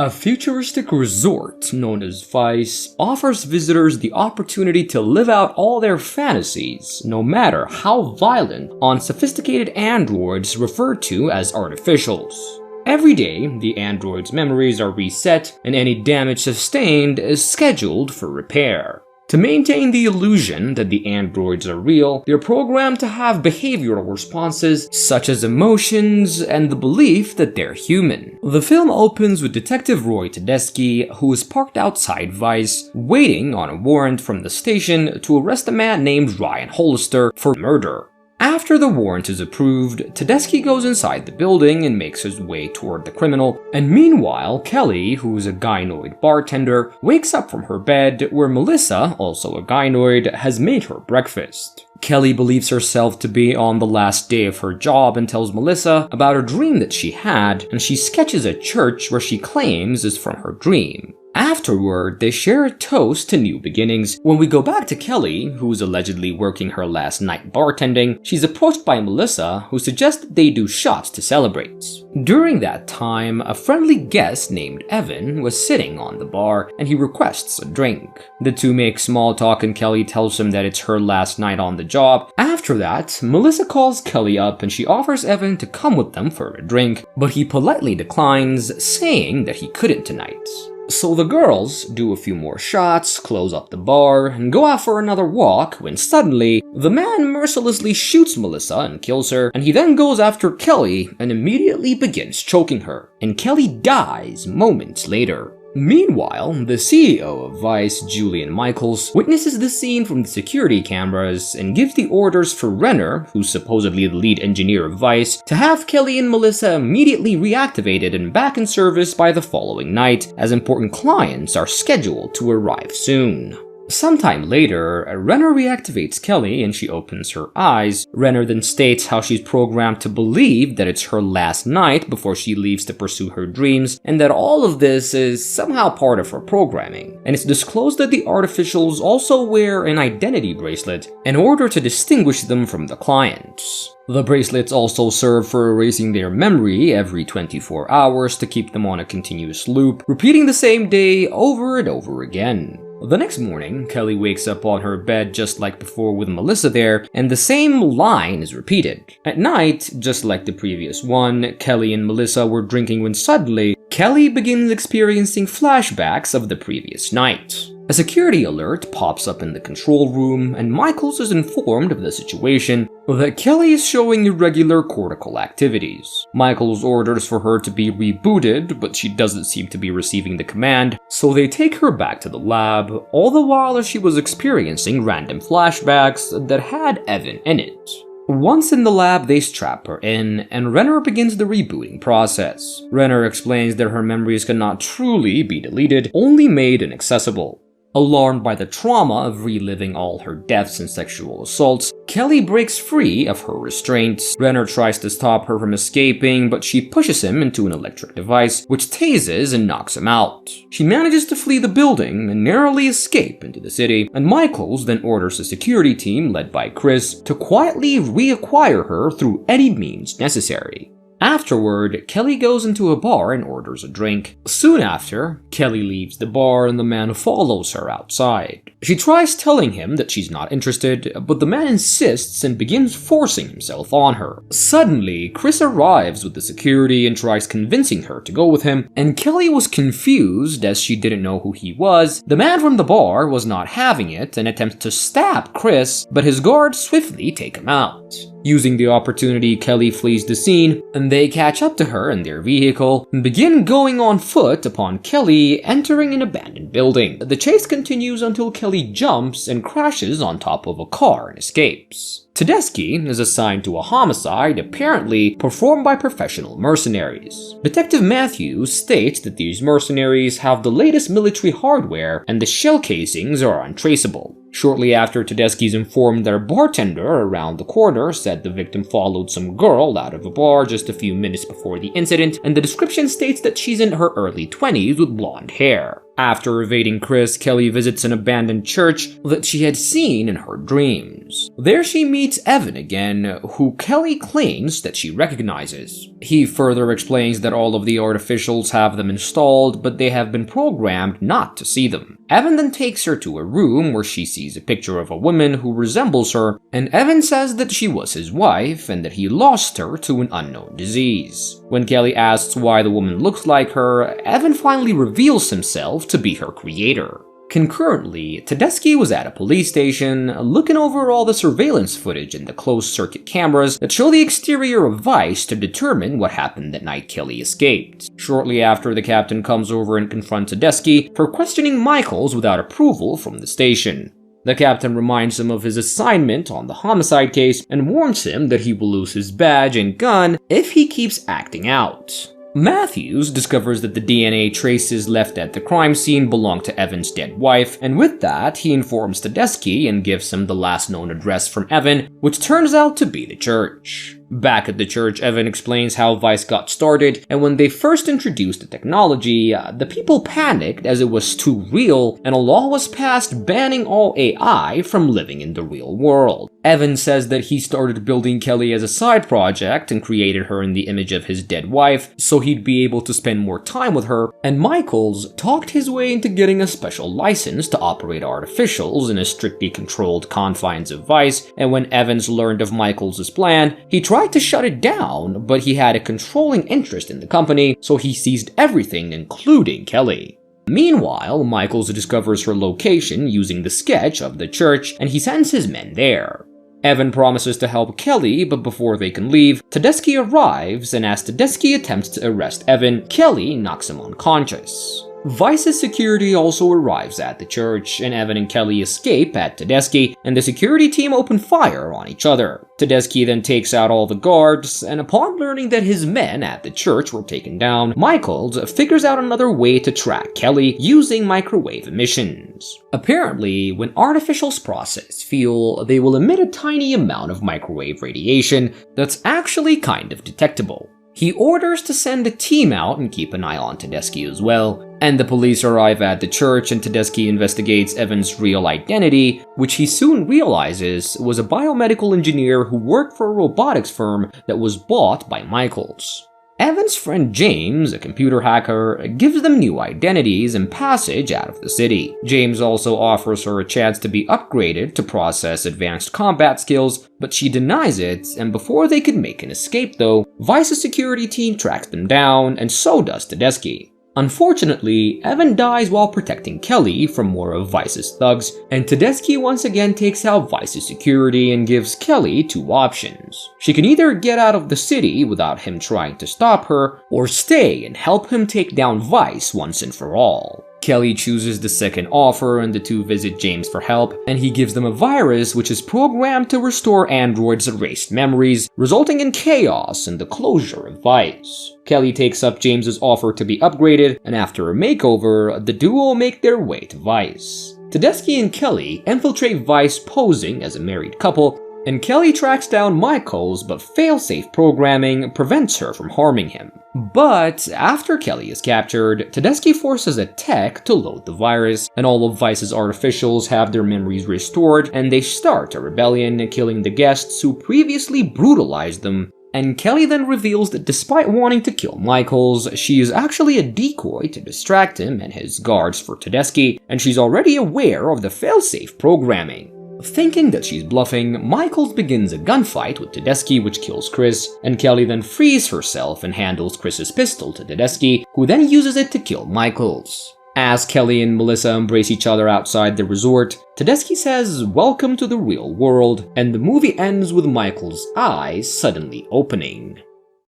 A futuristic resort known as Vice offers visitors the opportunity to live out all their fantasies, no matter how violent, on sophisticated androids referred to as artificials. Every day, the androids' memories are reset, and any damage sustained is scheduled for repair. To maintain the illusion that the androids are real, they're programmed to have behavioral responses such as emotions and the belief that they're human. The film opens with Detective Roy Tedeschi, who is parked outside Vice, waiting on a warrant from the station to arrest a man named Ryan Hollister for murder. After the warrant is approved, Tedeschi goes inside the building and makes his way toward the criminal, and meanwhile, Kelly, who is a gynoid bartender, wakes up from her bed where Melissa, also a gynoid, has made her breakfast. Kelly believes herself to be on the last day of her job and tells Melissa about a dream that she had, and she sketches a church where she claims is from her dream. Afterward, they share a toast to new beginnings. When we go back to Kelly, who's allegedly working her last night bartending, she's approached by Melissa, who suggests that they do shots to celebrate. During that time, a friendly guest named Evan was sitting on the bar, and he requests a drink. The two make small talk and Kelly tells him that it's her last night on the job. After that, Melissa calls Kelly up and she offers Evan to come with them for a drink, but he politely declines, saying that he couldn't tonight. So the girls do a few more shots, close up the bar, and go out for another walk when suddenly, the man mercilessly shoots Melissa and kills her, and he then goes after Kelly and immediately begins choking her, and Kelly dies moments later. Meanwhile, the CEO of Vice, Julian Michaels, witnesses the scene from the security cameras and gives the orders for Renner, who's supposedly the lead engineer of Vice, to have Kelly and Melissa immediately reactivated and back in service by the following night, as important clients are scheduled to arrive soon. Sometime later, Renner reactivates Kelly and she opens her eyes. Renner then states how she's programmed to believe that it's her last night before she leaves to pursue her dreams, and that all of this is somehow part of her programming. And it's disclosed that the artificials also wear an identity bracelet in order to distinguish them from the clients. The bracelets also serve for erasing their memory every 24 hours to keep them on a continuous loop, repeating the same day over and over again. The next morning, Kelly wakes up on her bed just like before with Melissa there, and the same line is repeated. At night, just like the previous one, Kelly and Melissa were drinking when suddenly, Kelly begins experiencing flashbacks of the previous night. A security alert pops up in the control room, and Michaels is informed of the situation, that Kelly is showing irregular cortical activities. Michaels orders for her to be rebooted, but she doesn't seem to be receiving the command, so they take her back to the lab, all the while she was experiencing random flashbacks that had Evan in it. Once in the lab, they strap her in, and Renner begins the rebooting process. Renner explains that her memories cannot truly be deleted, only made inaccessible. Alarmed by the trauma of reliving all her deaths and sexual assaults, Kelly breaks free of her restraints. Renner tries to stop her from escaping, but she pushes him into an electric device, which tases and knocks him out. She manages to flee the building and narrowly escape into the city, and Michaels then orders a security team led by Chris to quietly reacquire her through any means necessary. Afterward, Kelly goes into a bar and orders a drink. Soon after, Kelly leaves the bar and the man follows her outside. She tries telling him that she's not interested, but the man insists and begins forcing himself on her. Suddenly, Chris arrives with the security and tries convincing her to go with him, and Kelly was confused as she didn't know who he was. The man from the bar was not having it and attempts to stab Chris, but his guards swiftly take him out. Using the opportunity, Kelly flees the scene, and they catch up to her in their vehicle and begin going on foot upon Kelly entering an abandoned building. The chase continues until Kelly jumps and crashes on top of a car and escapes. Tedeschi is assigned to a homicide apparently performed by professional mercenaries. Detective Matthews states that these mercenaries have the latest military hardware and the shell casings are untraceable. Shortly after, Tedeschi's informed that a bartender around the corner said the victim followed some girl out of a bar just a few minutes before the incident, and the description states that she's in her early 20s with blonde hair. After evading Chris, Kelly visits an abandoned church that she had seen in her dreams. There she meets Evan again, who Kelly claims that she recognizes. He further explains that all of the artificials have them installed, but they have been programmed not to see them. Evan then takes her to a room where she sees a picture of a woman who resembles her, and Evan says that she was his wife and that he lost her to an unknown disease. When Kelly asks why the woman looks like her, Evan finally reveals himself to be her creator. Concurrently, Tedeschi was at a police station, looking over all the surveillance footage and the closed-circuit cameras that show the exterior of Vice to determine what happened that night Kelly escaped. Shortly after, the captain comes over and confronts Tedeschi for questioning Michaels without approval from the station. The captain reminds him of his assignment on the homicide case and warns him that he will lose his badge and gun if he keeps acting out. Matthews discovers that the DNA traces left at the crime scene belong to Evan's dead wife, and with that, he informs Tedeschi and gives him the last known address from Evan, which turns out to be the church. Back at the church, Evan explains how Vice got started, and when they first introduced the technology, the people panicked as it was too real, and a law was passed banning all AI from living in the real world. Evan says that he started building Kelly as a side project and created her in the image of his dead wife, so he'd be able to spend more time with her, and Michaels talked his way into getting a special license to operate artificials in a strictly controlled confines of Vice, and when Evans learned of Michaels' plan, he tried to shut it down, but he had a controlling interest in the company, so he seized everything, including Kelly. Meanwhile, Michaels discovers her location using the sketch of the church, and he sends his men there. Evan promises to help Kelly, but before they can leave, Tedeschi arrives, and as Tedeschi attempts to arrest Evan, Kelly knocks him unconscious. Vice's security also arrives at the church, and Evan and Kelly escape at Tedeschi, and the security team open fire on each other. Tedeschi then takes out all the guards, and upon learning that his men at the church were taken down, Michaels figures out another way to track Kelly using microwave emissions. Apparently, when artificials process fuel, they will emit a tiny amount of microwave radiation that's actually kind of detectable. He orders to send a team out and keep an eye on Tedeschi as well, and the police arrive at the church and Tedeschi investigates Evan's real identity, which he soon realizes was a biomedical engineer who worked for a robotics firm that was bought by Michaels. Evan's friend James, a computer hacker, gives them new identities and passage out of the city. James also offers her a chance to be upgraded to process advanced combat skills, but she denies it, and before they can make an escape though, Vice's security team tracks them down, and so does Tedeschi. Unfortunately, Evan dies while protecting Kelly from more of Vice's thugs, and Tedeschi once again takes out Vice's security and gives Kelly two options. She can either get out of the city without him trying to stop her, or stay and help him take down Vice once and for all. Kelly chooses the second offer, and the two visit James for help, and he gives them a virus which is programmed to restore androids' erased memories, resulting in chaos and the closure of Vice. Kelly takes up James's offer to be upgraded, and after a makeover, the duo make their way to Vice. Tedeschi and Kelly infiltrate Vice posing as a married couple, and Kelly tracks down Michaels, but failsafe programming prevents her from harming him. But after Kelly is captured, Tedeschi forces a tech to load the virus, and all of Vice's artificials have their memories restored, and they start a rebellion, killing the guests who previously brutalized them. And Kelly then reveals that despite wanting to kill Michaels, she is actually a decoy to distract him and his guards for Tedeschi, and she's already aware of the failsafe programming. Thinking that she's bluffing, Michaels begins a gunfight with Tedeschi, which kills Chris, and Kelly then frees herself and handles Chris's pistol to Tedeschi, who then uses it to kill Michaels. As Kelly and Melissa embrace each other outside the resort, Tedeschi says, "Welcome to the real world," and the movie ends with Michaels' eyes suddenly opening.